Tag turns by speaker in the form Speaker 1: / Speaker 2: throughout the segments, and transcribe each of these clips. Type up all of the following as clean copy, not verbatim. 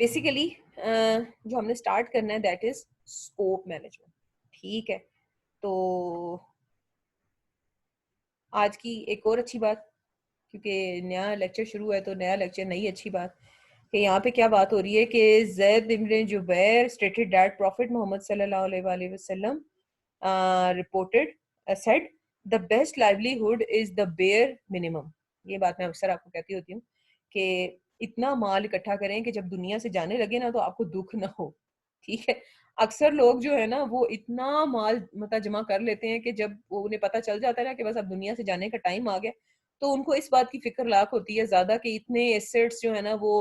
Speaker 1: Basically जो हमने start करना है दैट इज स्कोप मैनेजमेंट। ठीक है, तो आज की एक और अच्छी बात, क्योंकि नया लेक्चर शुरू है तो नया लेक्चर नई अच्छी बात कि यहाँ पे क्या बात हो रही है कि Zaid ibn Zubair stated that prophet Muhammad सल्लल्लाहु अलैहि वसल्लम reported said the best livelihood is the bare minimum. ये बात मैं अक्सर आपको कहती होती हूँ कि इतना माल इकट्ठा करें कि जब दुनिया से जाने लगे ना तो आपको दुख ना हो। ठीक है, अक्सर लोग जो है ना वो इतना माल मतलब जमा कर लेते हैं कि जब वो उन्हें पता चल जाता है ना कि बस अब दुनिया से जाने का टाइम आ गया, तो उनको इस बात की फिक्र लाख होती है ज्यादा कि इतने एसेट्स जो है ना वो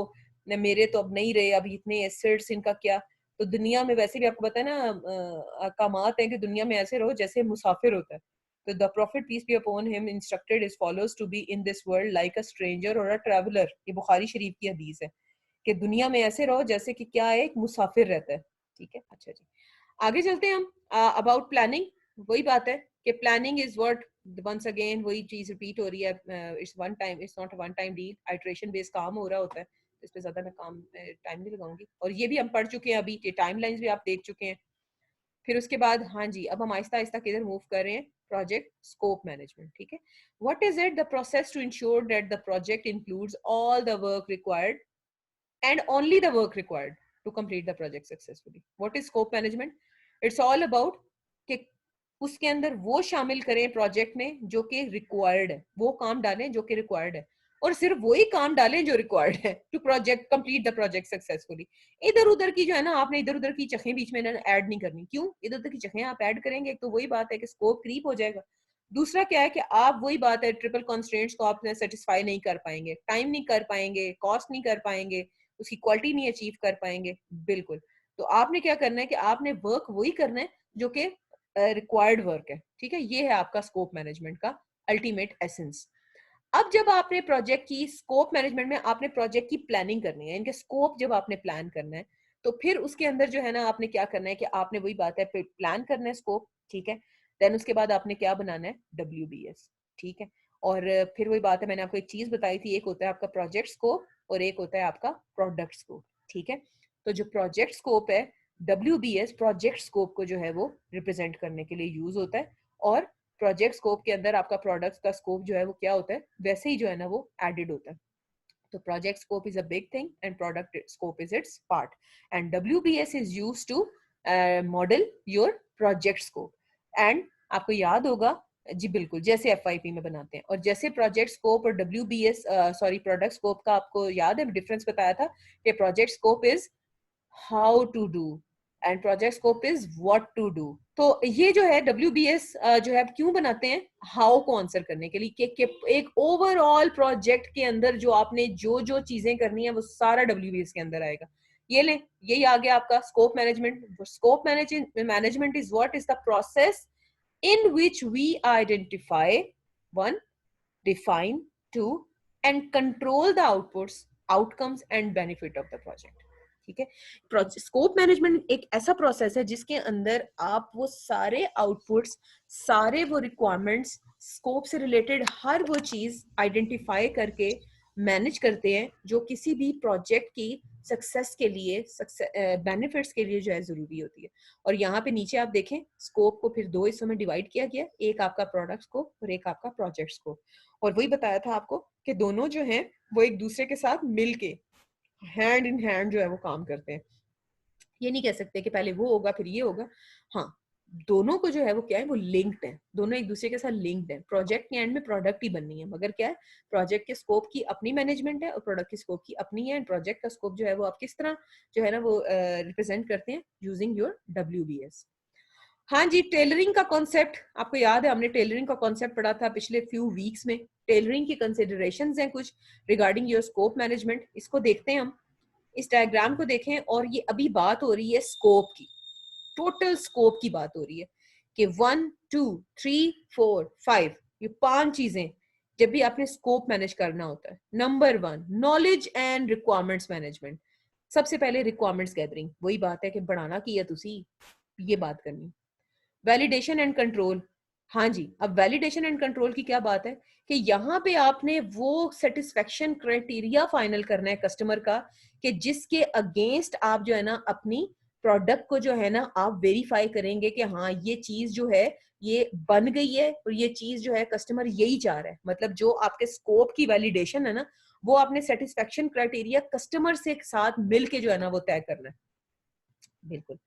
Speaker 1: मेरे तो अब नहीं रहे, अभी इतने एसेट्स इनका क्या। तो दुनिया में वैसे भी आपको पता है ना कामात है कि दुनिया में ऐसे रहो जैसे मुसाफिर होता है। तो the prophet peace be upon him instructed is follows to be in this world like a stranger or a traveller. ये बुखारी शरीफ की हदीस है कि दुनिया में ऐसे रहो जैसे कि क्या है, एक मुसाफिर रहता है। ठीक है, अच्छा जी, आगे चलते हैं हम। अबाउट प्लानिंग, वही बात है कि planning is what, once again वही चीज रिपीट हो रही है। It's one time, it's not a one time deal, iteration based काम हो रहा होता है। इस पे ज्यादा मैं काम टाइम नहीं लगाऊंगी, और ये भी हम पढ़ चुके हैं, अभी टाइमलाइंस भी आप देख चुके हैं। फिर उसके बाद हाँ जी, अब हम आहिस्ता आहिस्ता किधर मूव कर रहे हैं, प्रोजेक्ट स्कोप मैनेजमेंट। ठीक है, what is it, the process to ensure that the project includes all the work required and only the work required to complete the project successfully. What is scope management? It's all about कि उसके अंदर वो शामिल करें project में जो कि required है, वो काम डालें जो कि रिक्वायर्ड है, और सिर्फ वही काम डालें जो रिक्वायर्ड है to project complete the project successfully. इधर उधर की जो है ना, आपने इधर उधर की चखें बीच में ऐड नहीं करनी। क्यों इधर उधर की चखें आप ऐड करेंगे, एक तो वही बात है कि स्कोप क्रीप हो जाएगा, दूसरा क्या है कि आप वही बात है ट्रिपल कॉन्स्ट्रेंट्स को आप सेटिस्फाई नहीं कर पाएंगे, टाइम नहीं कर पाएंगे, कॉस्ट नहीं कर पाएंगे, उसकी क्वालिटी नहीं अचीव कर पाएंगे। बिल्कुल, तो आपने क्या करना है कि आपने वर्क वही करना है जो कि रिक्वायर्ड वर्क है। ठीक है, ये है आपका स्कोप मैनेजमेंट का अल्टीमेट एसेंस। अब जब आपने प्रोजेक्ट की स्कोप मैनेजमेंट में आपने प्रोजेक्ट की प्लानिंग करनी है, इनके स्कोप जब आपने प्लान करना है, तो फिर उसके अंदर जो है ना आपने क्या करना है कि आपने वही बात है प्लान करना है स्कोप। ठीक है, देन उसके बाद आपने क्या बनाना है, WBS। ठीक है, और फिर वही बात है, मैंने आपको एक चीज बताई थी, एक होता है आपका प्रोजेक्ट स्कोप और एक होता है आपका प्रोडक्ट स्कोप। ठीक है, तो जो प्रोजेक्ट स्कोप है, WBS प्रोजेक्ट स्कोप को जो है वो रिप्रेजेंट करने के लिए यूज होता है, और प्रोजेक्ट स्कोप के अंदर आपका प्रोडक्ट का स्कोप जो है वो क्या होता है, वैसे ही जो है ना वो एडेड होता है। तो project scope is a big thing and product scope is its part, and WBS is used to model your project scope. And आपको याद होगा जी, बिल्कुल जैसे FYP में बनाते हैं, और जैसे प्रोजेक्ट स्कोप और WBS सॉरी प्रोडक्ट स्कोप का आपको याद है डिफरेंस बताया था कि project scope is how to do and project scope is what to do. तो ये जो है WBS जो है क्यों बनाते हैं, हाउ को आंसर करने के लिए कि एक ओवरऑल प्रोजेक्ट के अंदर जो आपने जो जो चीजें करनी है वो सारा WBS के अंदर आएगा। ये ले, यही आ गया आपका scope management. Scope management is what is the process in which we identify, one, define, two, and control the outputs, outcomes and benefit of the project. ठीक है, स्कोप मैनेजमेंट एक ऐसा प्रोसेस है जिसके अंदर आप वो सारे आउटपुट्स, सारे वो रिक्वायरमेंट्स, स्कोप से रिलेटेड हर वो चीज आइडेंटिफाई करके मैनेज करते हैं जो किसी भी प्रोजेक्ट की सक्सेस के लिए, बेनिफिट्स के लिए जो है जरूरी होती है। और यहाँ पे नीचे आप देखें स्कोप को फिर दो हिस्सों में डिवाइड किया गया, एक आपका प्रोडक्ट स्कोप और एक आपका प्रोजेक्ट स्कोप। और वही बताया था आपको कि दोनों जो हैं वो एक दूसरे के साथ मिलके हैंड इन हैंड जो है वो काम करते हैं। ये नहीं कह सकते कि पहले वो होगा फिर ये होगा। हाँ, दोनों को जो है वो क्या है, वो लिंक्ड है, दोनों एक दूसरे के साथ लिंक्ड है। प्रोजेक्ट के एंड में प्रोडक्ट ही बननी है, मगर क्या है, प्रोजेक्ट के स्कोप की अपनी मैनेजमेंट है और प्रोडक्ट की स्कोप की अपनी है। एंड प्रोजेक्ट का स्कोप जो है वो आप किस तरह जो है ना वो रिप्रेजेंट करते हैं यूजिंग योर WBS। हाँ जी, टेलरिंग का कॉन्सेप्ट आपको याद है, हमने टेलरिंग का कॉन्सेप्ट पढ़ा था पिछले फ्यू वीक्स में। टेलरिंग की कंसिडरेशंस हैं कुछ रिगार्डिंग योर स्कोप मैनेजमेंट, इसको देखते हैं हम। इस डायग्राम को देखें, और ये अभी बात हो रही है स्कोप की, टोटल स्कोप की बात हो रही है कि 1 2 3 4 5 ये 5 चीजें जब भी आपने स्कोप मैनेज करना होता है। Number 1, knowledge and requirements management. सबसे पहले रिक्वायरमेंट्स गैदरिंग, वही बात है कि बढ़ाना की है तुसी, ये बात करनी। वैलिडेशन एंड कंट्रोल, हाँ जी, अब वैलिडेशन एंड कंट्रोल की क्या बात है कि यहाँ पे आपने वो सेटिस्फेक्शन क्राइटेरिया फाइनल करना है कस्टमर का कि जिसके अगेंस्ट आप जो है ना अपनी प्रोडक्ट को जो है ना आप वेरीफाई करेंगे कि हाँ ये चीज जो है ये बन गई है और ये चीज जो है कस्टमर यही चाह रहा है। मतलब जो आपके स्कोप की वैलिडेशन है ना वो आपने सेटिस्फेक्शन क्राइटेरिया कस्टमर से साथ मिलके जो है ना वो तय करना है। बिल्कुल।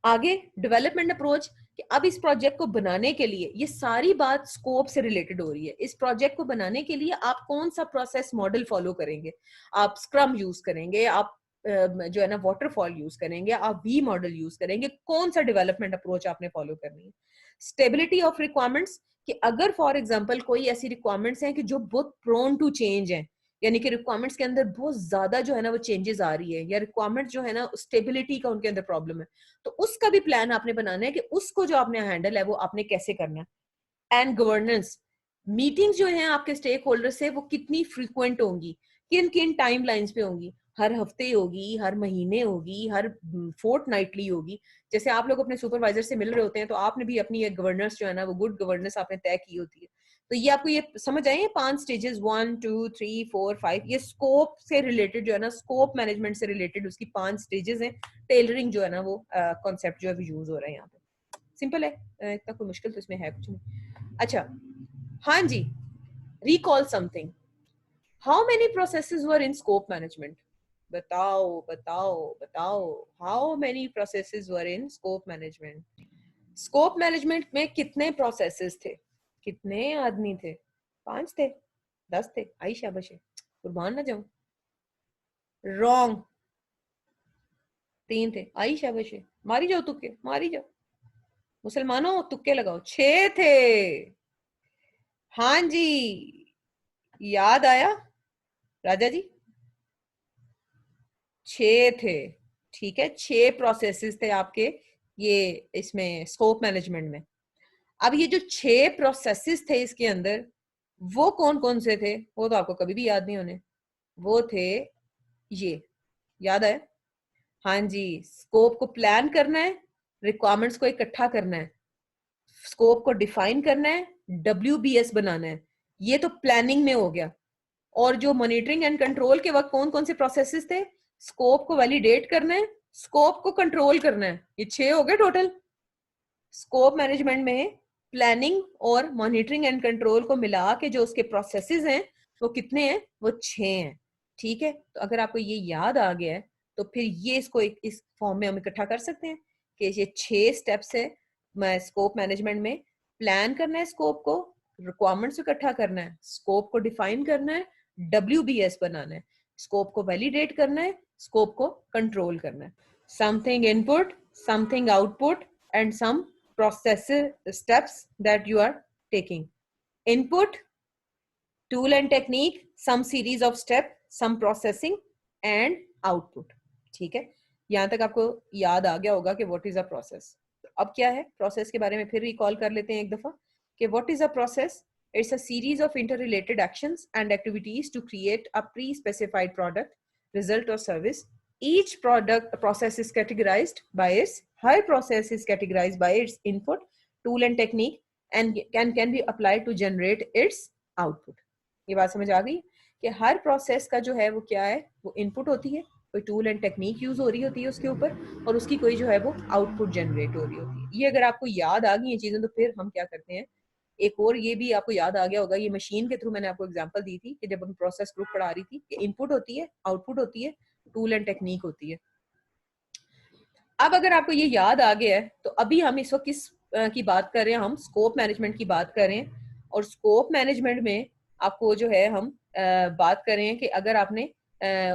Speaker 1: आगे डेवलपमेंट अप्रोच कि अब इस प्रोजेक्ट को बनाने के लिए ये सारी बात स्कोप से रिलेटेड हो रही है। इस प्रोजेक्ट को बनाने के लिए आप कौन सा प्रोसेस मॉडल फॉलो करेंगे? आप स्क्रम यूज करेंगे, आप जो है ना वाटरफॉल यूज करेंगे, आप वी मॉडल यूज करेंगे, कौन सा डेवलपमेंट अप्रोच आपने फॉलो करनी है? स्टेबिलिटी ऑफ रिक्वायरमेंट्स कि अगर फॉर एग्जांपल कोई ऐसी रिक्वायरमेंट्स हैं कि जो बहुत प्रोन टू चेंज है, यानी कि रिक्वायरमेंट्स के अंदर बहुत ज्यादा जो है ना वो चेंजेस आ रही है, या रिक्वायरमेंट्स जो है ना स्टेबिलिटी का उनके अंदर प्रॉब्लम है, तो उसका भी प्लान आपने बनाना है कि उसको जो आपने हैंडल है वो आपने कैसे करना है। एंड गवर्नेंस मीटिंग्स जो है आपके स्टेक होल्डर से वो कितनी फ्रीक्वेंट होंगी, किन किन टाइम लाइंस पे होंगी, हर हफ्ते होगी, हर महीने होगी, हर फोर्टनाइटली होगी। जैसे आप लोग अपने सुपरवाइजर से मिल रहे होते हैं तो आपने भी अपनी एक गवर्नेंस जो है ना वो गुड गवर्नेंस आपने तय की होती है। तो ये आपको ये समझ आए 5 स्टेजेस 1 2 3 4 5, ये स्कोप से रिलेटेड जो है ना स्कोप मैनेजमेंट से रिलेटेड उसकी 5 स्टेजेस हैं। टेलरिंग जो है ना वो कॉन्सेप्ट जो है यूज हो रहा है यहाँ पे। सिंपल है, इतना कोई मुश्किल तो इसमें है कुछ नहीं। अच्छा, हाँ जी, recall something, how many processes were in scope management? बताओ बताओ बताओ, how many processes were in scope management? Scope management में कितने प्रोसेसेस थे? कितने आदमी थे? 5 थे? 10 थे? आई शाबाश है, कुर्बान ना जाऊं। रॉन्ग, 3 थे। आई शाबाश है, मारी जाओ तुक्के, मारी जाओ मुसलमानों, तुक्के लगाओ। 6 थे। हाँ जी, याद आया राजा जी? 6 थे। ठीक है, 6 प्रोसेसेस थे आपके ये इसमें स्कोप मैनेजमेंट में। अब ये जो 6 प्रोसेसेस थे इसके अंदर वो कौन कौन से थे वो तो आपको कभी भी याद नहीं होने। वो थे ये, याद है? हाँ जी, स्कोप को प्लान करना है, रिक्वायरमेंट्स को इकट्ठा करना है, स्कोप को डिफाइन करना है, WBS बनाना है। ये तो प्लानिंग में हो गया। और जो मॉनिटरिंग एंड कंट्रोल के वक्त कौन कौन से प्रोसेसेस थे? स्कोप को वैलिडेट करना है, स्कोप को कंट्रोल करना है। ये 6 हो गए टोटल। स्कोप मैनेजमेंट में प्लानिंग और मॉनिटरिंग एंड कंट्रोल को मिला के जो उसके प्रोसेसेस हैं वो कितने हैं? वो 6 हैं। ठीक है, तो अगर आपको ये याद आ गया है तो फिर ये इसको इस फॉर्म में हम इकट्ठा कर सकते हैं कि ये 6 स्टेप्स है स्कोप मैनेजमेंट में। प्लान करना है स्कोप को, रिक्वायरमेंट्स इकट्ठा करना है, स्कोप को डिफाइन करना है, WBS बनाना है, स्कोप को वैलिडेट करना है, स्कोप को कंट्रोल करना है। Something input, something output and some process steps that you are taking. Input, tool and technique, some series of step, some processing and output. ठीक है, यहां तक आपको याद आ गया होगा कि what is a process. तो अब क्या है प्रोसेस के बारे में फिर रिकॉल कर लेते हैं एक दफा कि what is a process? It's a series of interrelated actions and activities to create a pre-specified product, result or service. Each product process is categorized by its Her process is categorized by its input, tool and technique and can be applied to generate its output. ये बात समझ आ गई कि हर process का जो है वो क्या है, वो इनपुट होती है, कोई टूल एंड टेक्निक यूज हो रही होती है उसके ऊपर, और उसकी कोई जो है वो आउटपुट जनरेट हो रही होती है। ये अगर आपको याद आ गई ये चीजें तो फिर हम क्या करते हैं, एक और ये भी आपको याद आ गया होगा, ये मशीन के थ्रू मैंने आपको एग्जांपल दी थी कि जब हम प्रोसेस ग्रुप पढ़ा रही थी कि इनपुट होती है, आउटपुट होती है, टूल एंड टेक्निक होती है। अब अगर आपको ये याद आ गया है तो अभी हम इस वक्त किस की बात कर रहे हैं? हम स्कोप मैनेजमेंट की बात कर रहे हैं। और स्कोप मैनेजमेंट में आपको जो है हम बात कर रहे हैं कि अगर आपने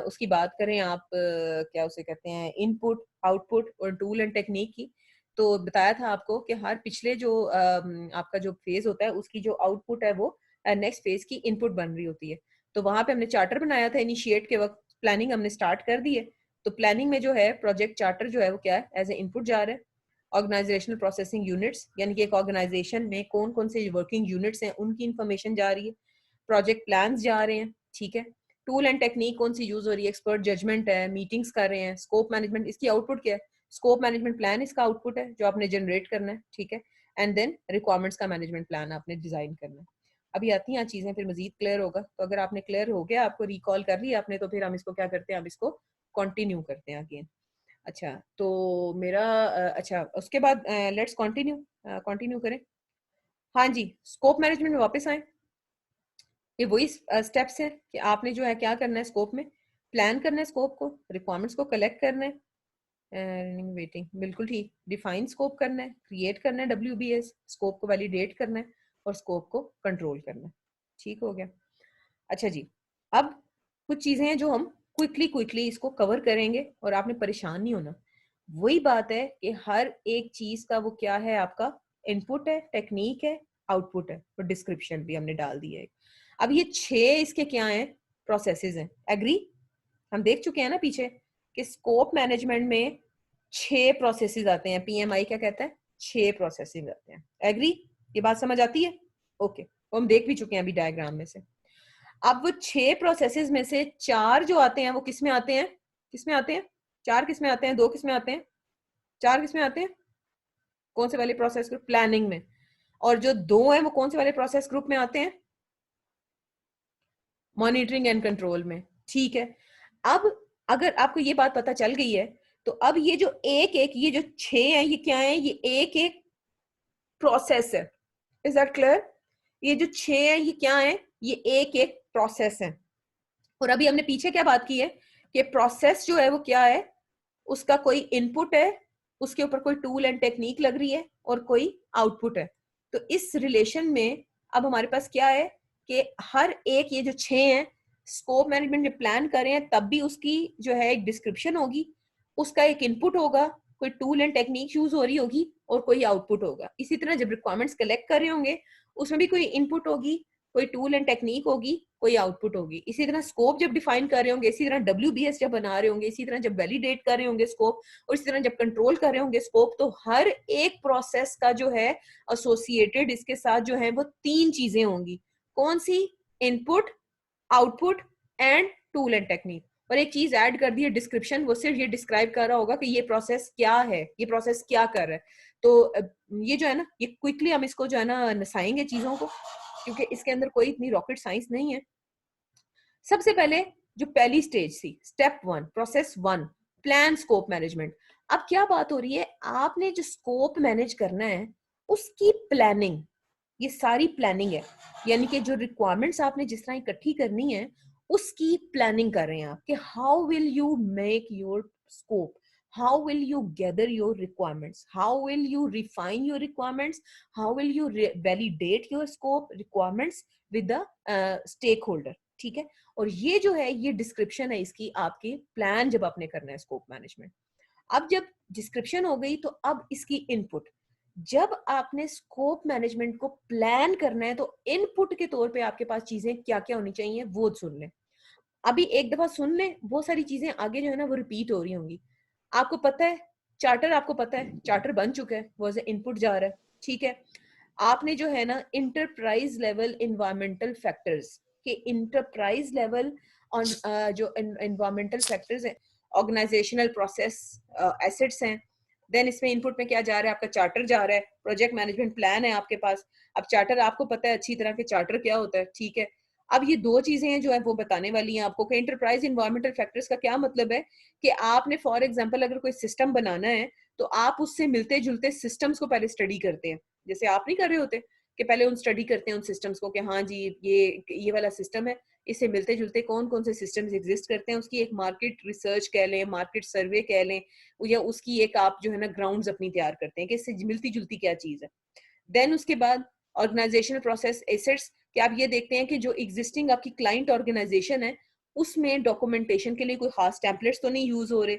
Speaker 1: उसकी बात करें आप क्या उसे कहते हैं, इनपुट आउटपुट और टूल एंड टेक्निक की, तो बताया था आपको कि हर पिछले जो आपका जो फेज होता है उसकी जो आउटपुट है वो नेक्स्ट फेज की इनपुट बन रही होती है। तो वहां पे हमने चार्टर बनाया था, इनिशिएट के वक्त प्लानिंग हमने स्टार्ट कर दी है। तो प्लानिंग में जो है प्रोजेक्ट चार्टर जो है वो क्या है, एज ए इनपुट जा रहा है। ऑर्गेनाइजेशनल प्रोसेसिंग यूनिट्स, यानी कि एक ऑर्गेनाइजेशन में कौन कौन से वर्किंग यूनिट्स हैं उनकी इंफॉर्मेशन जा रही है। प्रोजेक्ट प्लान जा रहे हैं, ठीक है। टूल एंड टेक्निक कौन सी यूज हो रही है, एक्सपर्ट जजमेंट है, मीटिंग्स कर रहे हैं। स्कोप मैनेजमेंट, इसकी आउटपुट क्या है? स्कोप मैनेजमेंट प्लान इसका आउटपुट है जो आपने जनरेट करना है, ठीक है। एंड देन रिक्वायरमेंट्स का मैनेजमेंट प्लान आपने डिजाइन करना है। अभी आती हैं चीजें, फिर मजीद क्लियर होगा। तो अगर आपने क्लियर हो गया, आपको रिकॉल कर लिया आपने, तो फिर हम इसको क्या करते हैं, हम इसको कंटिन्यू करते हैं अगेन। अच्छा, तो मेरा अच्छा उसके बाद लेट्स कंटिन्यू करें। हाँ जी, स्कोप मैनेजमेंट में वापस आए। ये वही स्टेप्स हैं कि आपने जो है क्या करना है, स्कोप में प्लान करना है, स्कोप को, रिक्वायरमेंट्स को कलेक्ट करना है, रनिंग वेटिंग, बिल्कुल ठीक, डिफाइन स्कोप करना है, क्रिएट करना है WBS, स्कोप को वैलिडेट करना है और स्कोप को कंट्रोल करना है। ठीक हो गया। अच्छा जी, अब कुछ चीजें हैं जो हम क्विकली इसको कवर करेंगे और आपने परेशान नहीं होना। वही बात है कि हर एक चीज का वो क्या है, आपका इनपुट है, टेक्निक है, आउटपुट है और डिस्क्रिप्शन भी हमने डाल दिया है। अब ये 6 इसके क्या हैं, प्रोसेसेस हैं। एग्री? हम देख चुके हैं ना पीछे कि स्कोप मैनेजमेंट में 6 प्रोसेसेस आते हैं। PMI क्या कहता है, 6 प्रोसेसेस आते हैं। एग्री? ये बात समझ आती है? ओके, तो हम देख भी चुके हैं अभी डायग्राम में से। अब वो 6 प्रोसेसेस में से 4 जो आते हैं वो किस में आते हैं, किस में आते हैं, 4 किस में आते हैं, 2 किस में आते हैं, 4 किस में आते हैं, कौन से वाले प्रोसेस ग्रुप, प्लानिंग में। और जो 2 हैं वो कौन से वाले प्रोसेस ग्रुप में आते हैं, मॉनिटरिंग एंड कंट्रोल में। ठीक है, अब अगर आपको ये बात पता चल गई है, तो अब ये जो ये जो 6 हैं, ये क्या है, ये एक प्रोसेस है। Is that clear? ये जो 6 हैं ये क्या है, ये एक प्रोसेस है। और अभी हमने पीछे क्या बात की है कि प्रोसेस जो है वो क्या है, उसका कोई इनपुट है, उसके ऊपर कोई टूल एंड टेक्निक लग रही है और कोई आउटपुट है। तो इस रिलेशन में अब हमारे पास क्या है कि हर एक ये जो 6 हैं, स्कोप मैनेजमेंट में प्लान करें हैं तब भी उसकी जो है एक डिस्क्रिप्शन होगी, उसका एक इनपुट होगा, कोई टूल एंड टेक्निक यूज हो रही होगी और कोई आउटपुट होगा। इसी तरह जब रिक्वायरमेंट्स कलेक्ट कर रहे होंगे उसमें भी कोई इनपुट होगी, कोई टूल एंड टेक्निक होगी, कोई आउटपुट होगी। इसी तरह स्कोप जब डिफाइन कर रहे होंगे, इसी तरह WBS जब बना रहे होंगे, इसी तरह जब वैलिडेट कर रहे होंगे स्कोप, और इसी तरह जब कंट्रोल कर रहे होंगे स्कोप, तो हर एक प्रोसेस का जो है एसोसिएटेड इसके साथ जो है वो 3 चीजें होंगी। कौन सी? Input, output and tool and technique. और एक चीज ऐड कर दी है, डिस्क्रिप्शन। वो सिर्फ ये डिस्क्राइब कर रहा होगा कि ये प्रोसेस क्या है, ये प्रोसेस क्या कर रहा है। तो ये जो है ना, ये क्विकली हम इसको जो है ना नसाएंगे चीजों को, क्योंकि इसके अंदर कोई इतनी रॉकेट साइंस नहीं है। सबसे पहले जो पहली स्टेज थी, step 1, process 1, plan scope management. अब क्या बात हो रही है, आपने जो स्कोप मैनेज करना है उसकी प्लानिंग, ये सारी प्लानिंग है। यानी कि जो रिक्वायरमेंट्स आपने जिस तरह इकट्ठी करनी है उसकी प्लानिंग कर रहे हैं आप कि how will you make your scope, how will you gather your requirements, how will you refine your requirements, how will you validate your scope requirements with the stakeholder। ठीक है, और ये जो है ये डिस्क्रिप्शन है इसकी, आपकी प्लान जब आपने करना है स्कोप मैनेजमेंट। अब जब डिस्क्रिप्शन हो गई तो अब इसकी इनपुट, जब आपने स्कोप मैनेजमेंट को प्लान करना है तो इनपुट के तौर पे आपके पास चीजें क्या क्या होनी चाहिए वो सुन लें। अभी एक दफा सुन लें, वो सारी चीजें आगे जो है ना वो रिपीट हो रही होंगी। आपको पता है चार्टर, आपको पता है चार्टर बन चुका है, वो एज इनपुट जा रहा है। ठीक है, आपने जो है ना इंटरप्राइज लेवल इन्वायरमेंटल फैक्टर्स के, इंटरप्राइज लेवल ऑन जो इन्वायरमेंटल फैक्टर्स हैं, ऑर्गेनाइजेशनल प्रोसेस एसेट्स हैं। देन इसमें इनपुट में क्या जा रहा है, आपका चार्टर जा रहा है, प्रोजेक्ट मैनेजमेंट प्लान है आपके पास। अब चार्टर आपको पता है अच्छी तरह के चार्टर क्या होता है। ठीक है, अब ये 2 चीजें हैं जो है वो बताने वाली हैं आपको कि इंटरप्राइज इन्वायरमेंटल फैक्टर्स का क्या मतलब है कि आपने फॉर एग्जांपल अगर कोई सिस्टम बनाना है तो आप उससे मिलते जुलते सिस्टम्स को पहले स्टडी करते हैं। जैसे आप नहीं कर रहे होते कि पहले उन स्टडी करते हैं उन सिस्टम्स को कि हाँ जी ये वाला सिस्टम है, इससे मिलते जुलते कौन कौन से सिस्टम्स एग्जिस्ट करते हैं, उसकी एक मार्केट रिसर्च कह लें, मार्केट सर्वे कह लें, या उसकी एक आप जो है ना ग्राउंड्स अपनी तैयार करते हैं कि इससे मिलती जुलती क्या चीज है। देन उसके बाद ऑर्गेनाइजेशनल प्रोसेस एसेट्स, कि आप ये देखते हैं कि जो एग्जिस्टिंग आपकी क्लाइंट ऑर्गेनाइजेशन है उसमें डॉक्यूमेंटेशन के लिए कोई खास टेम्पलेट्स तो नहीं यूज हो रहे,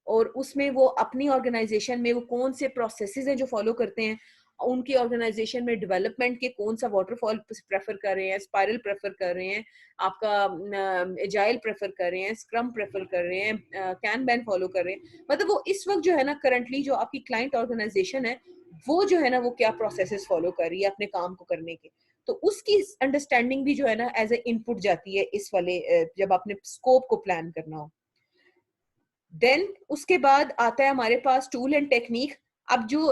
Speaker 1: और उसमें वो अपनी ऑर्गेनाइजेशन में वो कौन से प्रोसेसेस हैं जो फॉलो करते हैं, उनकी ऑर्गेनाइजेशन में डेवलपमेंट के कौन सा वाटरफॉल प्रेफर कर रहे हैं, स्पाइरल प्रेफर कर रहे हैं, आपका एजाइल प्रेफर कर रहे हैं, स्क्रम प्रेफर कर रहे हैं, कैन बैन फॉलो कर रहे हैं। मतलब वो इस वक्त जो है ना करंटली जो आपकी क्लाइंट ऑर्गेनाइजेशन है वो जो है ना वो क्या प्रोसेसेस फॉलो कर रही है अपने काम को करने के। तो उसकी अंडरस्टैंडिंग भी जो है ना एज ए इनपुट जाती है इस वाले जब आपने स्कोप को प्लान करना हो। देन उसके बाद आता है हमारे पास टूल एंड टेक्निक। अब जो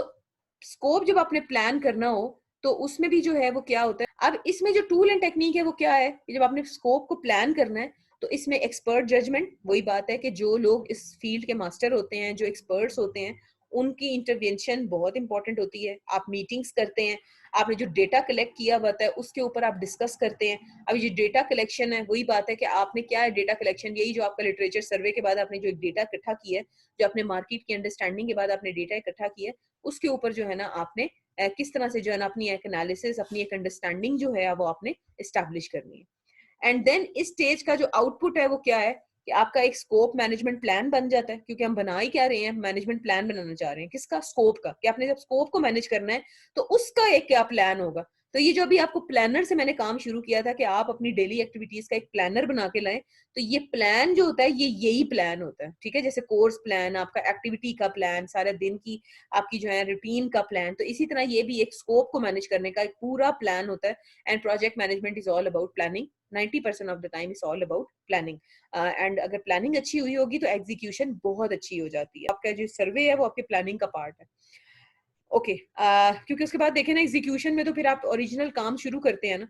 Speaker 1: स्कोप जब आपने प्लान करना हो तो उसमें भी जो है वो क्या होता है, अब इसमें जो टूल एंड टेक्निक है वो क्या है कि जब आपने स्कोप को प्लान करना है तो इसमें एक्सपर्ट जजमेंट, वही बात है कि जो लोग इस फील्ड के मास्टर होते हैं, जो एक्सपर्ट्स होते हैं, उनकी इंटरवेंशन बहुत इंपॉर्टेंट होती है। आप मीटिंग्स करते हैं, आपने जो डेटा कलेक्ट किया हुआ है उसके ऊपर आप डिस्कस करते हैं। अब ये डेटा कलेक्शन है, वही बात है कि आपने क्या है डेटा कलेक्शन, यही जो आपका लिटरेचर सर्वे के बाद आपने जो एक डेटा इकट्ठा किया है, जो आपने मार्केट की अंडरस्टैंडिंग के बाद आपने डेटा इकट्ठा किया है, उसके ऊपर जो है ना आपने किस तरह से जो है ना अपनी एक एनालिसिस, अपनी एक अंडरस्टैंडिंग जो है वो आपने इस्टेब्लिश करनी है। एंड देन इस स्टेज का जो आउटपुट है वो क्या है कि आपका एक स्कोप मैनेजमेंट प्लान बन जाता है, क्योंकि हम बना ही क्या रहे हैं, मैनेजमेंट प्लान बनाना चाह रहे हैं। किसका? स्कोप का। कि आपने जब स्कोप को मैनेज करना है तो उसका एक क्या प्लान होगा। तो ये जो अभी आपको प्लानर से मैंने काम शुरू किया था कि आप अपनी डेली एक्टिविटीज का एक प्लानर बना के लाएं, तो ये प्लान जो होता है ये यही प्लान होता है, ठीक है। जैसे कोर्स प्लान, आपका एक्टिविटी का प्लान, सारे दिन की आपकी जो है रूटीन का प्लान, तो इसी तरह ये भी एक स्कोप को मैनेज करने का एक पूरा प्लान होता है। And project management is all about planning. 90% of the time is all about planning. And अगर प्लानिंग अच्छी हुई होगी तो एग्जीक्यूशन बहुत अच्छी हो जाती है। आपका जो सर्वे है वो आपके प्लानिंग का पार्ट है। ओके क्योंकि उसके बाद देखें ना एग्जीक्यूशन में तो फिर आप ओरिजिनल काम शुरू करते हैं ना।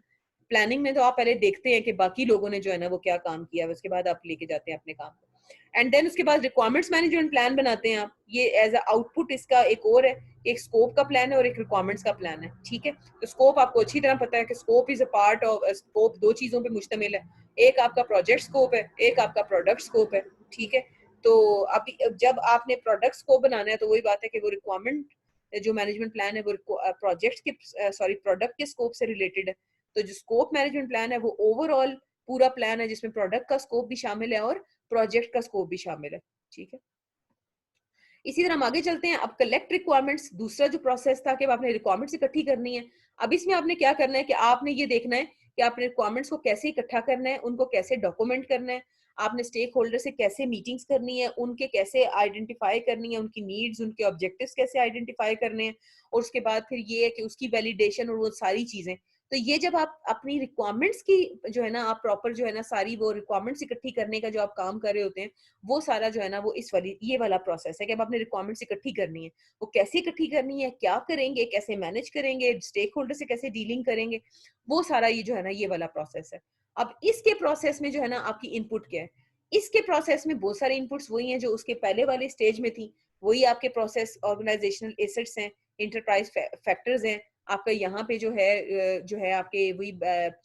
Speaker 1: प्लानिंग में तो आप पहले देखते हैं कि बाकी लोगों ने जो है ना वो क्या काम किया है, उसके बाद आप लेके जाते हैं अपने काम को। एंड देन उसके बाद रिक्वायरमेंट्स मैनेजमेंट प्लान बनाते हैं आप। ये एज अ आउटपुट इसका एक और है, एक स्कोप का प्लान है और एक रिक्वायरमेंट्स का प्लान है, ठीक है। तो स्कोप आपको अच्छी तरह पता है कि scope is a part of scope, दो चीजों पे मुश्तमिल है। एक आपका प्रोजेक्ट स्कोप है, एक आपका प्रोडक्ट स्कोप है, ठीक है। तो अभी जब आपने प्रोडक्ट स्कोप बनाना है तो वही बात है कि वो रिक्वायरमेंट जो मैनेजमेंट प्लान है वो प्रोजेक्ट के सॉरी प्रोडक्ट के स्कोप से रिलेटेड है। तो जो स्कोप मैनेजमेंट प्लान है वो ओवरऑल पूरा प्लान है जिसमें प्रोडक्ट का स्कोप भी शामिल है और प्रोजेक्ट का स्कोप भी शामिल है, ठीक है। इसी तरह हम आगे चलते हैं। अब कलेक्ट रिक्वायरमेंट्स, दूसरा जो प्रोसेस था कि आपने रिक्वायरमेंट्स इकट्ठी करनी है। अब इसमें आपने क्या करना है कि आपने ये देखना है कि आपने रिक्वायरमेंट्स को कैसे इकट्ठा करना है, उनको कैसे डॉक्यूमेंट करना है, आपने स्टेक होल्डर से कैसे मीटिंग्स करनी है, उनके कैसे आइडेंटिफाई करनी है, उनकी नीड्स, उनके ऑब्जेक्टिव्स कैसे आइडेंटिफाई करने हैं, और उसके बाद फिर ये है कि उसकी वैलिडेशन और वो सारी चीजें। तो ये जब आप अपनी रिक्वायरमेंट्स की जो है ना आप प्रॉपर जो है ना सारी वो रिक्वायरमेंट्स इकट्ठी करने का जो आप काम कर रहे होते हैं, वो सारा जो है ना वो इस वाली ये वाला प्रोसेस है कि अब आपने रिक्वायरमेंट्स इकट्ठी करनी है। वो कैसे इकट्ठी करनी है, क्या करेंगे, कैसे मैनेज करेंगे, स्टेक होल्डर से कैसे डीलिंग करेंगे, वो सारा ये जो है ना ये वाला प्रोसेस है। अब इसके प्रोसेस में जो है ना आपकी इनपुट क्या है, इसके प्रोसेस में बहुत सारे इनपुट्स वही हैं जो उसके पहले वाले स्टेज में थी। वही आपके प्रोसेस ऑर्गेनाइजेशनल एसेट्स हैं, इंटरप्राइज फैक्टर्स हैं। आपका यहाँ पे जो है आपके वही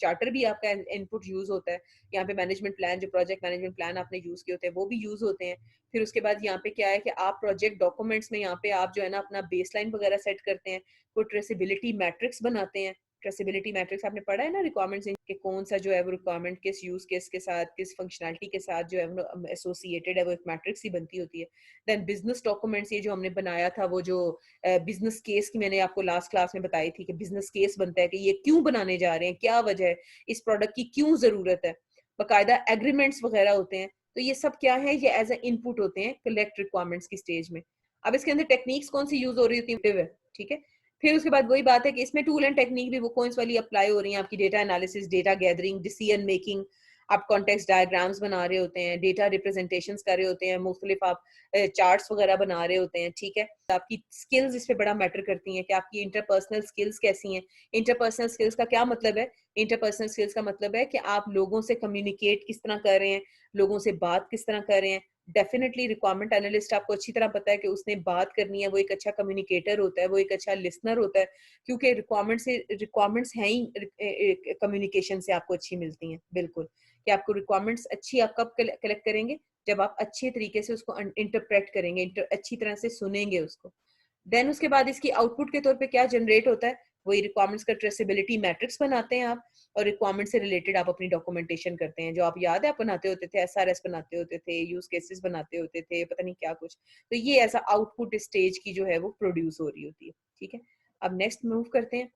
Speaker 1: चार्टर भी आपका इनपुट यूज होता है। यहाँ पे मैनेजमेंट प्लान, जो प्रोजेक्ट मैनेजमेंट प्लान आपने यूज किए होते हैं वो भी यूज होते हैं। फिर उसके बाद यहाँ पे क्या है कि आप प्रोजेक्ट डॉक्यूमेंट्स में यहाँ पे आप जो है ना अपना बेसलाइन वगैरह सेट करते हैं, कोई ट्रेसेबिलिटी मैट्रिक्स बनाते हैं। ट्रेसेबिलिटी मैट्रिक्स आपने पढ़ा है ना रिक्वायरमेंट्स के, कौन सा जो है वो रिक्वायरमेंट किस यूज केस के साथ, किस फंक्शनैलिटी के साथ जो है एसोसिएटेड है, वो एक मैट्रिक्स ही बनती होती है। देन बिजनेस डॉक्यूमेंट्स, ये जो हमने बनाया था वो जो बिजनेस केस की मैंने आपको लास्ट क्लास में बताई थी कि बिजनेस केस बनता है कि ये क्यों बनाने जा रहे हैं, क्या वजह है, इस प्रोडक्ट की क्यों जरूरत है, बाकायदा एग्रीमेंट्स वगैरह होते हैं। तो ये सब क्या है, ये एज ए इनपुट होते हैं कलेक्ट रिक्वायरमेंट्स की स्टेज में। अब इसके अंदर टेक्निक्स कौन सी यूज हो रही होती है, ठीक है। फिर उसके बाद वही बात है कि इसमें टूल एंड टेक्निक भी वो कौन सी वाली अप्लाई हो रही है, आपकी data analysis, data gathering, decision making, आप कॉन्टेक्स्ट डायग्राम्स बना रहे होते हैं, डेटा रिप्रेजेंटेशन कर रहे होते हैं, मुख्तलिफ आप चार्ट्स वगैरह बना रहे होते हैं, ठीक है। आपकी स्किल्स इस पे बड़ा मैटर करती हैं कि आपकी इंटरपर्सनल स्किल्स कैसी हैं। इंटरपर्सनल स्किल्स का क्या मतलब है? इंटरपर्सनल स्किल्स का मतलब है कि आप लोगों से कम्युनिकेट किस तरह कर रहे हैं, लोगों से बात किस तरह कर रहे हैं। डेफिनेटली रिक्वायरमेंट एनालिस्ट आपको अच्छी तरह पता है कि उसने बात करनी है, वो एक अच्छा कम्युनिकेटर होता है, वो एक अच्छा लिसनर होता है, क्योंकि रिक्वायरमेंट्स हैं ही कम्युनिकेशन से आपको अच्छी मिलती हैं। बिल्कुल कि आपको रिक्वायरमेंट्स अच्छी आप कब कलेक्ट करेंगे, जब आप अच्छे तरीके से उसको इंटरप्रेट करेंगे, अच्छी तरह से सुनेंगे उसको। देन उसके बाद इसकी आउटपुट के तौर पे क्या जनरेट होता है, वही रिक्वायरमेंट्स का ट्रेसेबिलिटी मैट्रिक्स बनाते हैं आप, और रिक्वायरमेंट से रिलेटेड आप अपनी डॉक्यूमेंटेशन करते हैं। जो आप याद है आप बनाते होते थे, एसआरएस बनाते होते थे, यूज केसेस बनाते होते थे, पता नहीं क्या कुछ। तो ये ऐसा आउटपुट स्टेज की जो है वो प्रोड्यूस हो रही होती है, ठीक है। अब नेक्स्ट मूव करते हैं।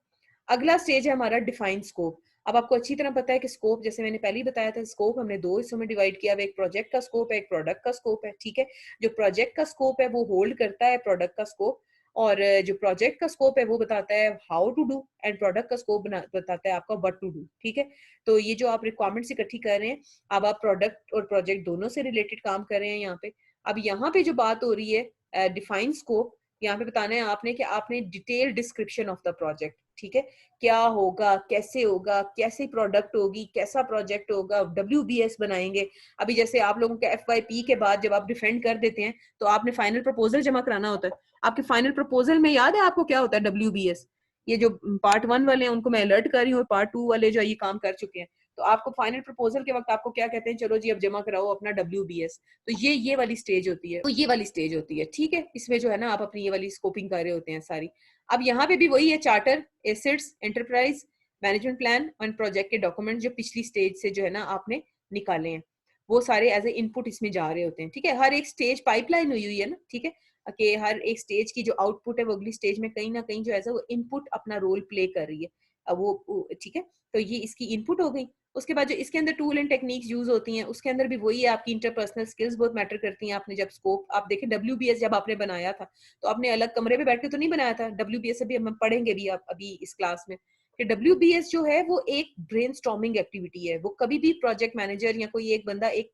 Speaker 1: अगला स्टेज है हमारा डिफाइन स्कोप। अब आपको अच्छी तरह पता है कि स्कोप, जैसे मैंने पहले ही बताया था, स्कोप हमने दो हिस्सों में डिवाइड किया हुआ, एक प्रोजेक्ट का स्कोप है, एक प्रोडक्ट का स्कोप है, ठीक है। जो प्रोजेक्ट का स्कोप है वो होल्ड करता है प्रोडक्ट का स्कोप, और जो प्रोजेक्ट का स्कोप है वो बताता है how to do, and product का स्कोप बताता है आपका व्हाट टू डू, ठीक है। तो ये जो आप रिक्वायरमेंट्स इकट्ठी कर रहे हैं, अब आप प्रोडक्ट और प्रोजेक्ट दोनों से रिलेटेड काम कर रहे हैं यहाँ पे। अब यहाँ पे जो बात हो रही है डिफाइन स्कोप, यहाँ पे बताना है आपने कि आपने detail description of the project, ठीक है, क्या होगा, कैसे प्रोडक्ट होगी, कैसा प्रोजेक्ट होगा, WBS बनाएंगे। अभी जैसे आप लोगों के FYP के बाद जब आप डिफेंड कर देते हैं तो आपने फाइनल प्रपोजल जमा कराना होता है। आपके फाइनल प्रपोजल में याद है आपको क्या होता है WBS? ये जो पार्ट 1 वाले हैं उनको मैं अलर्ट कर रही हूँ, पार्ट 2 वाले जो ये काम कर चुके हैं, तो आपको फाइनल प्रपोजल के वक्त आपको क्या कहते हैं, चलो जी अब जमा कराओ अपना WBS। तो ये वाली स्टेज होती है, तो ये वाली स्टेज होती है, ठीक है। इसमें जो है ना आप अपनी ये वाली स्कोपिंग कर रहे होते हैं सारी। अब यहाँ पे भी वही है, charter, assets, enterprise, management plan और प्रोजेक्ट के डॉक्यूमेंट जो पिछली स्टेज से जो है ना आपने निकाले हैं, वो सारे एज ए इनपुट इसमें जा रहे होते हैं, ठीक है। हर एक स्टेज पाइपलाइन हुई है ना, ठीक है, कि हर एक स्टेज की जो आउटपुट है वो अगली स्टेज में कहीं ना कहीं जो है वो इनपुट अपना रोल प्ले कर रही है। अब वो ठीक है, तो ये इसकी इनपुट हो गई। उसके बाद जो इसके अंदर टूल एंड टेक्निक्स यूज होती हैं, उसके अंदर भी वही है, आपकी इंटरपर्सनल स्किल्स बहुत मैटर करती हैं। आपने जब स्कोप आप देखें WBS जब आपने बनाया था तो आपने अलग कमरे में बैठ के तो नहीं बनाया था WBS, अभी हम पढ़ेंगे भी अभी इस क्लास में कि WBS जो है वो एक ब्रेनस्टॉर्मिंग एक्टिविटी है। वो कभी भी प्रोजेक्ट मैनेजर या कोई एक बंदा एक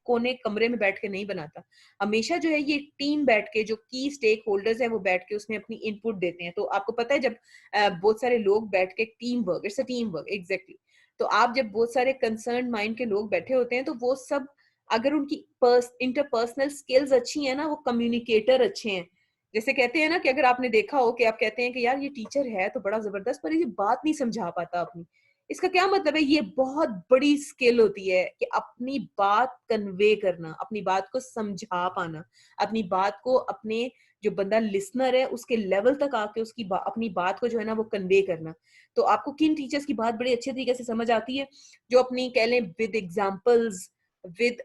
Speaker 1: कोने कमरे में बैठ के नहीं बनाता। हमेशा जो है ये टीम बैठ के, जो की स्टेक होल्डर्स है वो बैठ के उसमें अपनी इनपुट देते हैं। तो आपको पता है जब बहुत सारे लोग बैठ के team work, it's a team work exactly. तो आप जब बहुत सारे कंसर्न माइंड के लोग बैठे होते हैं तो वो सब अगर उनकी इंटरपर्सनल स्किल्स अच्छी है ना, वो कम्युनिकेटर अच्छे हैं। जैसे कहते हैं ना कि अगर आपने देखा हो कि आप कहते हैं कि यार ये टीचर है तो बड़ा जबरदस्त पर ये बात नहीं समझा पाता अपनी, इसका क्या मतलब है, ये बहुत बड़ी स्किल होती है कि अपनी बात कन्वे करना, अपनी बात को समझा पाना, अपनी बात को अपने जो बंदा लिसनर है उसके लेवल तक आके उसकी अपनी बात को जो है ना वो कन्वे करना। तो आपको किन टीचर्स की बात बड़ी अच्छे तरीके से समझ आती है, जो अपनी कह लें with examples, with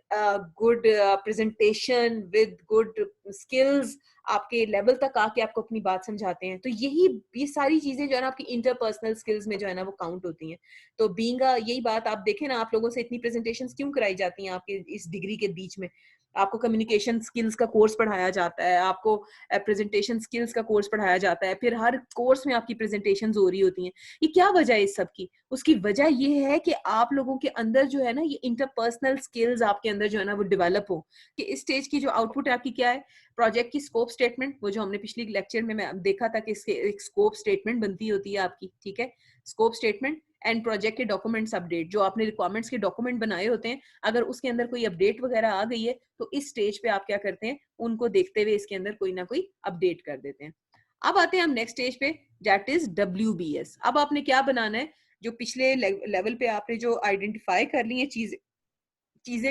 Speaker 1: good presentation, with good skills आपके लेवल तक आके आपको अपनी बात समझाते हैं। तो ये सारी चीजें जो है ना आपकी इंटरपर्सनल स्किल्स में जो है ना वो काउंट होती हैं। तो बीइंग यही बात आप देखें ना, आप लोगों से इतनी प्रेजेंटेशंस क्यों कराई जाती हैं आपके इस डिग्री के बीच में? आपको कम्युनिकेशन स्किल्स का कोर्स पढ़ाया जाता है, आपको प्रेजेंटेशन स्किल्स का कोर्स पढ़ाया जाता है, फिर हर कोर्स में आपकी प्रेजेंटेशन हो रही होती हैं। ये क्या वजह है इस सब की? उसकी वजह ये है कि आप लोगों के अंदर जो है ना ये इंटरपर्सनल स्किल्स आपके अंदर जो है ना वो डेवलप हो। कि इस स्टेज की जो आउटपुट है आपकी क्या है, प्रोजेक्ट की स्कोप स्टेटमेंट, वो जो हमने पिछली लेक्चर में मैं देखा था कि इसके एक स्कोप स्टेटमेंट बनती होती है आपकी, ठीक है। स्कोप स्टेटमेंट एंड प्रोजेक्ट के डॉक्यूमेंट्स अपडेट, जो आपने रिक्वायरमेंट्स के डॉक्यूमेंट बनाए होते हैं, अगर उसके अंदर कोई अपडेट वगैरह आ गई है तो इस स्टेज पे आप क्या करते हैं, उनको देखते हुए इसके अंदर कोई ना कोई अपडेट कर देते हैं। अब आते हैं हम नेक्स्ट स्टेज पे, दैट इज WBS। अब आपने क्या बनाना है, जो पिछले लेवल पे आपने जो आइडेंटिफाई कर ली है चीजें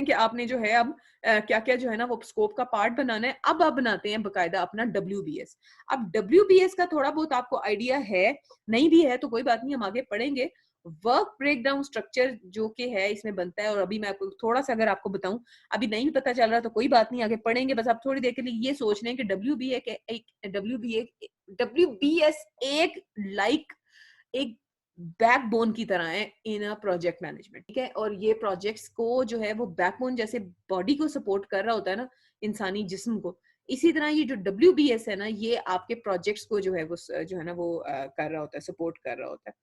Speaker 1: कि आपने जो है अब क्या क्या जो है ना वो स्कोप का पार्ट बनाना है, अब आप बनाते हैं बकायदा अपना WBS। अब WBS का थोड़ा बहुत आपको आइडिया है, नहीं भी है तो कोई बात नहीं, हम आगे पढ़ेंगे। वर्क ब्रेकडाउन स्ट्रक्चर जो कि है इसमें बनता है, और अभी मैं आपको थोड़ा सा अगर आपको बताऊं, अभी नहीं पता चल रहा तो कोई बात नहीं, आगे पढ़ेंगे। बस आप थोड़ी देर के लिए ये सोच रहे हैं कि WBS एक लाइक एक बैकबोन की तरह है इन अ प्रोजेक्ट मैनेजमेंट, ठीक है। और ये प्रोजेक्ट्स को जो है वो बैकबोन जैसे बॉडी को सपोर्ट कर रहा होता है ना, इंसानी जिस्म को, इसी तरह ये जो WBS है ना ये आपके प्रोजेक्ट्स को जो है वो जो है ना वो कर रहा होता है, सपोर्ट कर रहा होता है।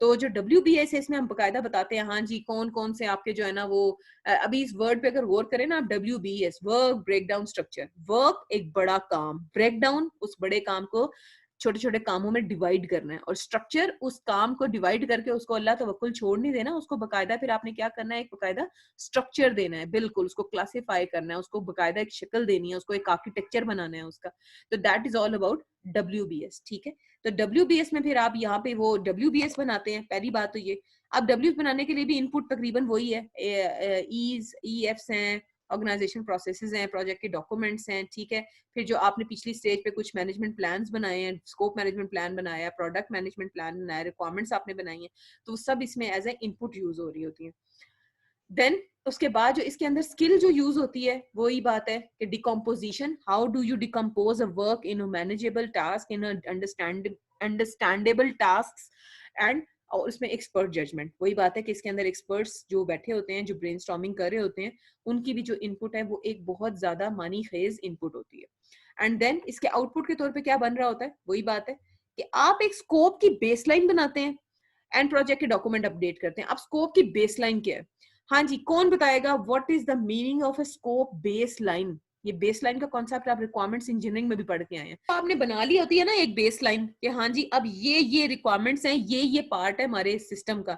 Speaker 1: तो जो WBS है इसमें हम बकायदा बताते हैं, हाँ जी, कौन कौन से आपके जो है ना वो अभी इस वर्ड पे अगर गौर करें ना आप, WBS work breakdown structure, work एक बड़ा काम, ब्रेकडाउन उस बड़े काम को छोटे छोटे कामों में डिवाइड करना है, और स्ट्रक्चर उस काम को डिवाइड करके उसको अल्लाह तवक्कुल छोड़ नहीं देना, उसको बकायदा फिर आपने क्या करना है, एक बकायदा स्ट्रक्चर देना है, बिल्कुल उसको क्लासिफाई करना है, उसको बकायदा एक शक्ल देनी है, उसको एक आर्किटेक्चर बनाना है उसका। तो that is all about WBS, ठीक है। तो WBS में फिर आप यहाँ पे वो WBS बनाते हैं, पहली बात तो ये। अब WBS बनाने के लिए भी इनपुट तकरीबन वही है, EFs हैं, ऑर्गेनाइजेशन प्रोसेसेस हैं, प्रोजेक्ट के डॉक्यूमेंट्स हैं, ठीक है। फिर जो आपने पिछली स्टेज पे कुछ मैनेजमेंट प्लान्स बनाए हैं, स्कोप मैनेजमेंट प्लान बनाया, प्रोडक्ट मैनेजमेंट प्लान बनाया, रिक्वायरमेंट्स आपने बनाई हैं, तो सब इसमें एज ए इनपुट यूज हो रही होती है। देन उसके बाद जो इसके अंदर स्किल जो यूज होती है वही बात है कि decomposition, how do you decompose a work in manageable task, in understandable task, and और उसमें एक्सपर्ट जजमेंट, वही बात है कि इसके अंदर एक्सपर्ट्स जो बैठे होते हैं, जो ब्रेनस्टॉर्मिंग कर रहे होते हैं, उनकी भी जो इनपुट है वो एक बहुत ज्यादा मानी खेज इनपुट होती है। एंड देन इसके आउटपुट के तौर पे क्या बन रहा होता है, वही बात है कि आप एक स्कोप की बेसलाइन बनाते हैं एंड प्रोजेक्ट के डॉक्यूमेंट अपडेट करते हैं। अब स्कोप की बेसलाइन क्या है, हाँ जी, कौन बताएगा what is the meaning of a scope baseline? ये बेसलाइन का कॉन्सेप्ट आप रिक्वायरमेंट्स इंजीनियरिंग में भी पढ़ के आए हैं। तो आपने बना ली होती है ना एक बेसलाइन कि हाँ जी अब ये रिक्वायरमेंट्स हैं, ये पार्ट है हमारे सिस्टम का,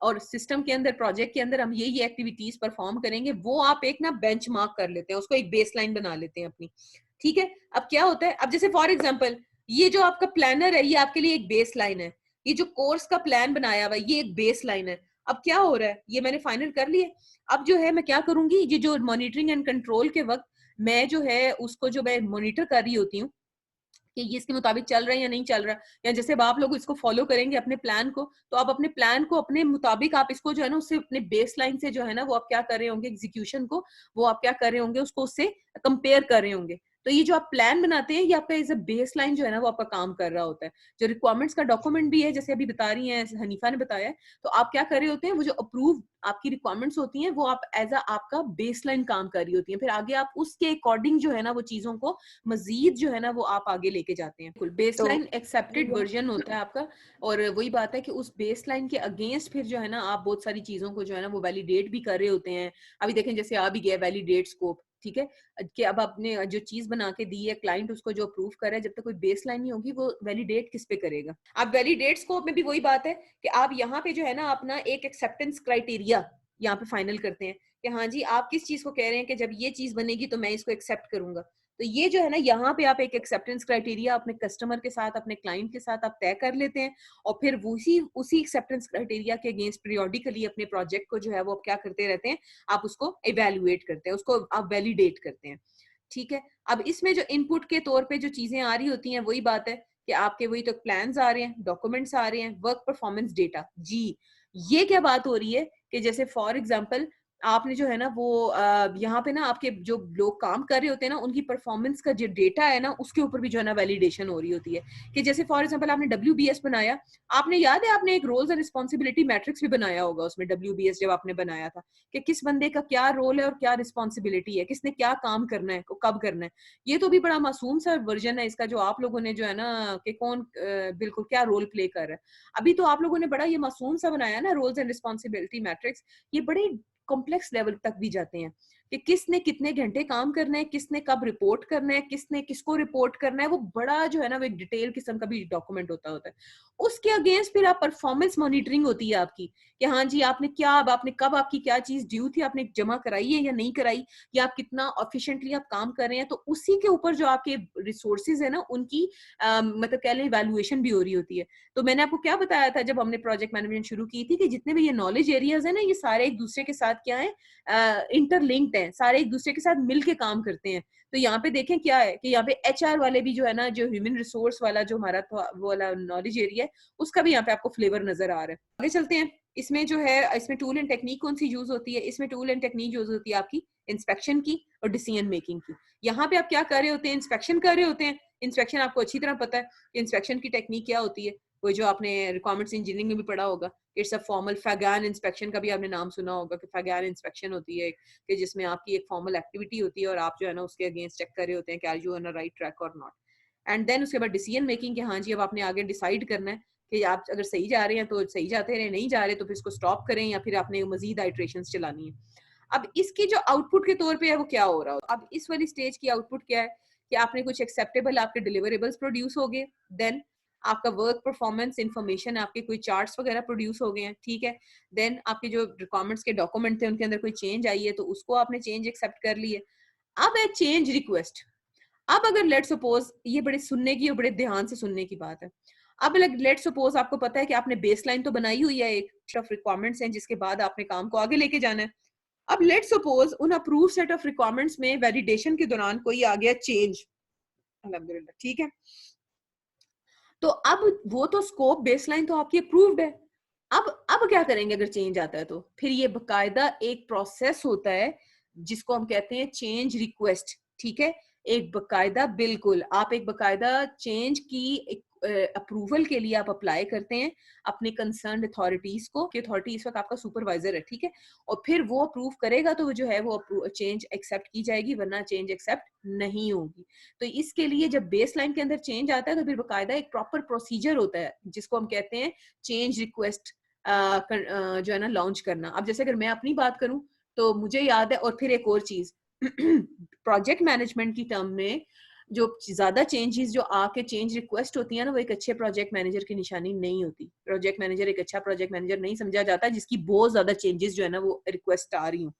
Speaker 1: और सिस्टम के अंदर प्रोजेक्ट के अंदर हम ये एक्टिविटीज परफॉर्म करेंगे, वो आप एक ना बेंचमार्क कर लेते हैं, उसको एक बेसलाइन बना लेते हैं अपनी। ठीक है, अब क्या होता है, अब जैसे फॉर एग्जांपल ये जो आपका प्लानर है ये आपके लिए एक बेसलाइन है, ये जो कोर्स का प्लान बनाया हुआ है ये एक बेसलाइन है। अब क्या हो रहा है, ये मैंने फाइनल कर लिया, अब जो है मैं क्या करूंगी, ये जो मॉनिटरिंग एंड कंट्रोल के वक्त मैं जो है उसको जो मैं मॉनिटर कर रही होती हूँ कि ये इसके मुताबिक चल रहा है या नहीं चल रहा, या जैसे अब आप लोग इसको फॉलो करेंगे अपने प्लान को, तो आप अपने प्लान को अपने मुताबिक आप इसको जो है ना उससे अपने बेस लाइन से जो है ना वो आप क्या कर रहे होंगे, एग्जीक्यूशन को वो आप क्या कर रहे होंगे, उसको उससे कंपेयर कर रहे होंगे। तो ये जो आप प्लान बनाते हैं ये आपका एज अ बेस लाइन जो है ना वो आपका काम कर रहा होता है। जो रिक्वायरमेंट्स का डॉक्यूमेंट भी है जैसे अभी बता रही हैं हनीफा ने बताया, तो आप क्या कर रहे होते हैं, वो जो अप्रूव आपकी रिक्वायरमेंट्स होती हैं वो आप एज अ आपका बेसलाइन काम कर रही होती हैं, फिर आगे आप उसके अकॉर्डिंग जो है ना वो चीजों को मजीद जो है ना वो आप आगे लेके जाते हैं। बेसलाइन एक्सेप्टेड वर्जन होता है आपका, और वही बात है कि उस बेसलाइन के अगेंस्ट फिर जो है ना आप बहुत सारी चीजों को जो है ना वो वैलिडेट भी कर रहे होते हैं। अभी देखें जैसे आ भी गया वैलिडेट स्कोप, ठीक है, कि अब आपने जो चीज बना के दी है क्लाइंट उसको जो अप्रूव कर रहा है, जब तक कोई बेसलाइन नहीं होगी वो वैलिडेट किस पे करेगा। अब वैलिडेट स्कोप में भी वही बात है कि आप यहाँ पे जो है ना अपना एक एक्सेप्टेंस क्राइटेरिया यहाँ पे फाइनल करते हैं कि हाँ जी आप किस चीज को कह रहे हैं कि जब ये चीज बनेगी तो मैं इसको एक्सेप्ट करूंगा। तो ये जो है ना यहाँ पे आप एक एक्सेप्टेंस क्राइटेरिया अपने कस्टमर के साथ अपने क्लाइंट के साथ आप तय कर लेते हैं, और फिर उसी एक्सेप्टेंस क्राइटेरिया के अगेंस्ट पीरियोडिकली अपने प्रोजेक्ट को जो है वो आप क्या करते रहते हैं, आप उसको इवेल्युएट करते हैं, उसको आप वैलिडेट करते हैं। ठीक है, अब इसमें जो इनपुट के तौर पे जो चीजें आ रही होती हैं वही बात है कि आपके वही तो प्लान्स आ रहे हैं, डॉक्यूमेंट्स आ रहे हैं, वर्क परफॉर्मेंस डेटा। जी ये क्या बात हो रही है कि जैसे फॉर एग्जांपल आपने जो है ना वो यहाँ पे ना आपके जो लोग काम कर रहे होते हैं ना उनकी परफॉर्मेंस का जो डेटा है ना उसके ऊपर भी जो है ना वैलिडेशन हो रही होती है। कि जैसे फॉर एग्जांपल आपने WBS बनाया, आपने याद है आपने एक रोल्स एंड रिस्पॉन्सिबिलिटी मैट्रिक्स भी बनाया होगा उसमें, WBS जब आपने बनाया था कि किस बंदे का क्या रोल है और क्या रिस्पॉन्सिबिलिटी है, किसने क्या काम करना है, कब करना है। ये तो भी बड़ा मासूम सा वर्जन है इसका जो आप लोगों ने जो है ना कि कौन बिल्कुल क्या रोल प्ले कर रहा है। अभी तो आप लोगों ने बड़ा ये मासूम सा बनाया ना रोल्स एंड रिस्पॉन्सिबिलिटी मैट्रिक्स, ये बड़े कॉम्प्लेक्स लेवल तक भी जाते हैं कि किसने कितने घंटे काम करना है, किसने कब रिपोर्ट करना है, किसने किसको रिपोर्ट करना है, वो बड़ा जो है ना वो एक डिटेल किस्म का भी डॉक्यूमेंट होता है। उसके अगेंस्ट फिर आप परफॉर्मेंस मॉनिटरिंग होती है आपकी कि हाँ जी आपने क्या, अब आपने कब आपकी क्या चीज ड्यू थी आपने जमा कराई है या नहीं कराई, या आप कितना एफिशिएंटली आप काम कर रहे हैं, तो उसी के ऊपर जो आपके रिसोर्सेज है ना उनकी मतलब कह लें इवैल्यूएशन भी हो रही होती है। तो मैंने आपको क्या बताया था जब हमने प्रोजेक्ट मैनेजमेंट शुरू की थी कि जितने भी ये नॉलेज एरियाज है ना ये सारे एक दूसरे के साथ क्या है, इंटरलिंक्ड हैं, सारे एक दूसरे के साथ मिलके काम करते हैं। तो यहाँ पे देखें क्या है कि यहाँ पे HR वाले भी जो है ना जो ह्यूमन रिसोर्स वाला जो हमारा वो वाला नॉलेज एरिया है उसका भी यहाँ पे आपको फ्लेवर नजर आ रहा है। आगे चलते हैं, इसमें जो है इसमें टूल एंड टेक्निक कौन सी यूज होती है, इसमें टूल एंड टेक्निक यूज होती है आपकी इंस्पेक्शन की और डिसीजन मेकिंग की। यहाँ पे आप क्या कर रहे होते हैं, इंस्पेक्शन कर रहे होते हैं। इंस्पेक्शन आपको अच्छी तरह पता है कि इंस्पेक्शन की टेक्निक क्या होती है, वो जो आपने रिक्वायरमेंट्स इंजीनियरिंग में भी पढ़ा होगा। इट्स अ फॉर्मल फैगान इंस्पेक्शन का भी आपने नाम सुना होगा कि फैगान इंस्पेक्शन होती है कि जिसमें आपकी एक फॉर्मल एक्टिविटी होती है और आप जो है ना उसके अगेंस्ट चेक कर रहे होते हैं कि are you on a right track or not. And then उसके बाद डिसीजन मेकिंग कि हाँ जी अब आपने आगे डिसाइड करना है कि आप अगर सही जा रहे हैं तो सही जाते रहे, नहीं जा रहे तो फिर इसको स्टॉप करें या फिर आपने मजीद आइट्रेशंस चलानी है। अब इसकी जो आउटपुट के तौर पे है वो क्या हो रहा हो, अब इस वाली स्टेज की आउटपुट क्या है कि आपने कुछ एक्सेप्टेबल आपके डिलीवरेबल्स प्रोड्यूस हो गए, देन आपका वर्क परफॉर्मेंस इंफॉर्मेशन आपके कोई चार्ट्स वगैरह प्रोड्यूस हो गए हैं, ठीक है। देन आपके जो रिक्वायरमेंट्स के डॉक्यूमेंट थे उनके अंदर कोई चेंज आई है तो उसको आपने चेंज एक्सेप्ट कर ली है। अब है चेंज रिक्वेस्ट। अब अगर लेट सपोज, ये बड़े सुनने की और बड़े ध्यान से सुनने की बात है, अब लेट सपोज आपको पता है कि आपने बेसलाइन तो बनाई हुई है, एक सेट ऑफ रिक्वायरमेंट्स हैं जिसके बाद आपने काम को आगे लेके जाना है। अब लेट सपोज उन अप्रूव सेट ऑफ रिक्वायरमेंट्स में वैलिडेशन के दौरान कोई आ गया चेंज, अल्हम्दुलिल्लाह, ठीक है। तो अब वो तो स्कोप बेसलाइन तो आपकी अप्रूव्ड है। अब क्या करेंगे अगर चेंज आता है तो फिर ये बकायदा एक प्रोसेस होता है जिसको हम कहते हैं चेंज रिक्वेस्ट, ठीक है। एक बकायदा, बिल्कुल आप एक बकायदा चेंज की अप्रूवल के लिए आप अप्लाई करते हैं अपने कंसर्न अथॉरिटीज को, कि अथॉरिटी इस वक्त आपका सुपरवाइजर है, ठीक है। और फिर वो अप्रूव करेगा तो वो जो है वो चेंज एक्सेप्ट की जाएगी, वरना चेंज एक्सेप्ट नहीं होगी। तो इसके लिए जब बेस लाइन के अंदर चेंज आता है तो फिर बकायदा एक प्रॉपर प्रोसीजर होता है जिसको हम कहते हैं चेंज रिक्वेस्ट जो है ना लॉन्च करना। अब जैसे अगर मैं अपनी बात करूं तो मुझे याद है, और फिर एक और चीज प्रोजेक्ट मैनेजमेंट की टर्म में जो ज्यादा चेंजेस जो आके चेंज रिक्वेस्ट होती है ना, वो एक अच्छे प्रोजेक्ट मैनेजर की निशानी नहीं होती। प्रोजेक्ट मैनेजर एक अच्छा प्रोजेक्ट मैनेजर नहीं समझा जाता जिसकी बहुत ज्यादा चेंजेस जो है ना वो रिक्वेस्ट आ रही हूँ।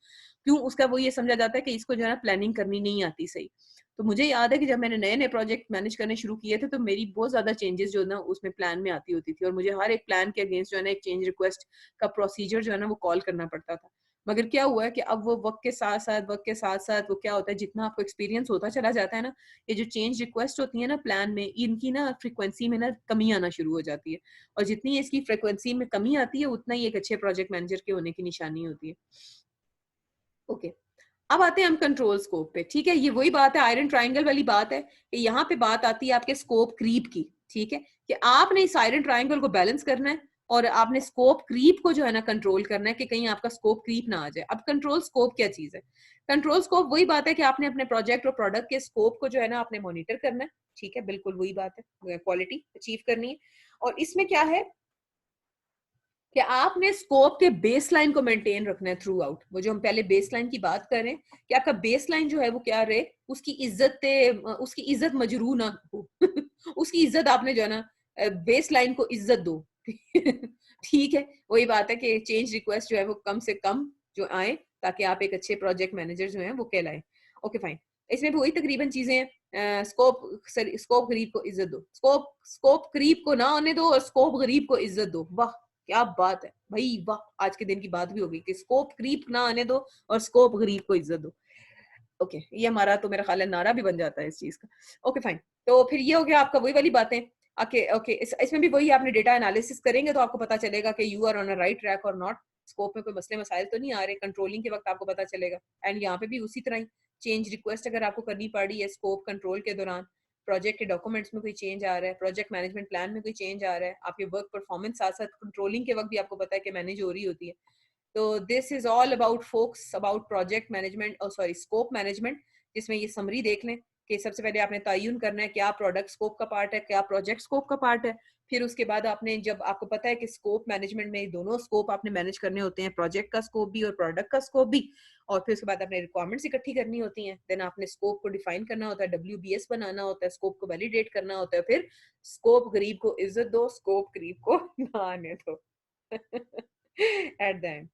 Speaker 1: क्यों? उसका वो ये समझा जाता है कि इसको जो है ना प्लानिंग करनी नहीं आती सही। तो मुझे याद है कि जब मैंने नए नए प्रोजेक्ट मैनेज करने शुरू किए थे तो मेरी बहुत ज्यादा चेंजेस जो ना उसमें प्लान में आती होती थी, और मुझे हर एक प्लान के अगेंस्ट जो है ना एक चेंज रिक्वेस्ट का प्रोसीजर जो है ना वो कॉल करना पड़ता था। मगर क्या हुआ है कि अब वो वक्त के साथ साथ वो क्या होता है, जितना आपको एक्सपीरियंस होता चला जाता है ना, ये जो चेंज रिक्वेस्ट होती है ना प्लान में, इनकी ना फ्रीक्वेंसी में ना कमी आना शुरू हो जाती है। और जितनी इसकी फ्रीक्वेंसी में कमी आती है उतना ही एक अच्छे प्रोजेक्ट मैनेजर के होने की निशानी होती है। ओके, अब आते हैं हम कंट्रोल स्कोप पे। ठीक है, ये वही बात है, आयरन ट्रायंगल वाली बात है कि यहाँ पे बात आती है आपके स्कोप क्रीप की। ठीक है, कि आपने इस आयरन ट्रायंगल को बैलेंस करना है और आपने स्कोप क्रीप को जो है ना कंट्रोल करना है कि कहीं आपका स्कोप क्रीप ना आ जाए। अब कंट्रोल स्कोप क्या चीज है? कंट्रोल स्कोप वही बात है कि आपने अपने प्रोजेक्ट और प्रोडक्ट के स्कोप को जो है ना आपने मॉनिटर करना है। ठीक है, बिल्कुल वही बात है, क्वालिटी अचीव करनी है। और इसमें क्या है कि आपने स्कोप के बेसलाइन को मेंटेन रखना है थ्रू आउट। वो जो हम पहले बेसलाइन की बात कर रहे हैं कि आपका बेसलाइन जो है वो क्या रहे, उसकी इज्जत मजरू ना हो। उसकी इज्जत आपने जो है ना बेसलाइन को इज्जत दो। ठीक है, वही बात है कि चेंज रिक्वेस्ट जो है वो कम से कम जो आए ताकि आप एक अच्छे प्रोजेक्ट मैनेजर जो है वो कहलाए। ओके फाइन, इसमें भी वही तकरीबन चीजें हैं। स्कोप गरीब को इज्जत दो, स्कोप गरीब को ना आने दो और स्कोप गरीब को इज्जत दो। वाह क्या बात है भाई, वाह आज के दिन की बात भी होगी कि स्कोप क्रीप ना आने दो और स्कोप गरीब को इज्जत दो। ओके, ये हमारा तो मेरा ख्याल है नारा भी बन जाता है इस चीज का। ओके फाइन, तो फिर ये हो गया आपका वही वाली बातें। ओके ओके, इसमें भी वही आपने डेटा एनालिसिस करेंगे तो आपको पता चलेगा कि you are on a right track or not. Scope में कोई मसले मसाइल तो नहीं आ रहे, कंट्रोलिंग के वक्त आपको पता चलेगा। एंड यहाँ पे भी उसी तरह ही चेंज रिक्वेस्ट अगर आपको करनी पड़ी है स्कोप कंट्रोल के दौरान, प्रोजेक्ट के डॉक्यूमेंट्स में कोई चेंज आ रहा है, प्रोजेक्ट मैनेजमेंट प्लान में कोई चेंज आ रहा है, आपके वर्क परफॉर्मेंस साथ साथ कंट्रोलिंग के वक्त भी आपको पता है कि मैनेज हो रही होती है। तो this is all about focus about project management or sorry scope management, जिसमें ये समरी देख लें कि सबसे पहले आपने तयन करना है क्या प्रोडक्ट स्कोप का पार्ट है, क्या प्रोजेक्ट स्कोप का पार्ट है। फिर उसके बाद आपने, जब आपको पता है कि स्कोप मैनेजमेंट में दोनों स्कोप आपने मैनेज करने होते हैं, प्रोजेक्ट का स्कोप भी और प्रोडक्ट का स्कोप भी, और फिर उसके बाद आपने रिक्वायरमेंट्स इकट्ठी करनी होती हैं, देन आपने स्कोप को डिफाइन करना होता है, WBS बनाना होता है, स्कोप को वैलिडेट करना होता है, फिर स्कोप गरीब को इज्जत दो, स्कोप गरीब को ना आने दो। At the end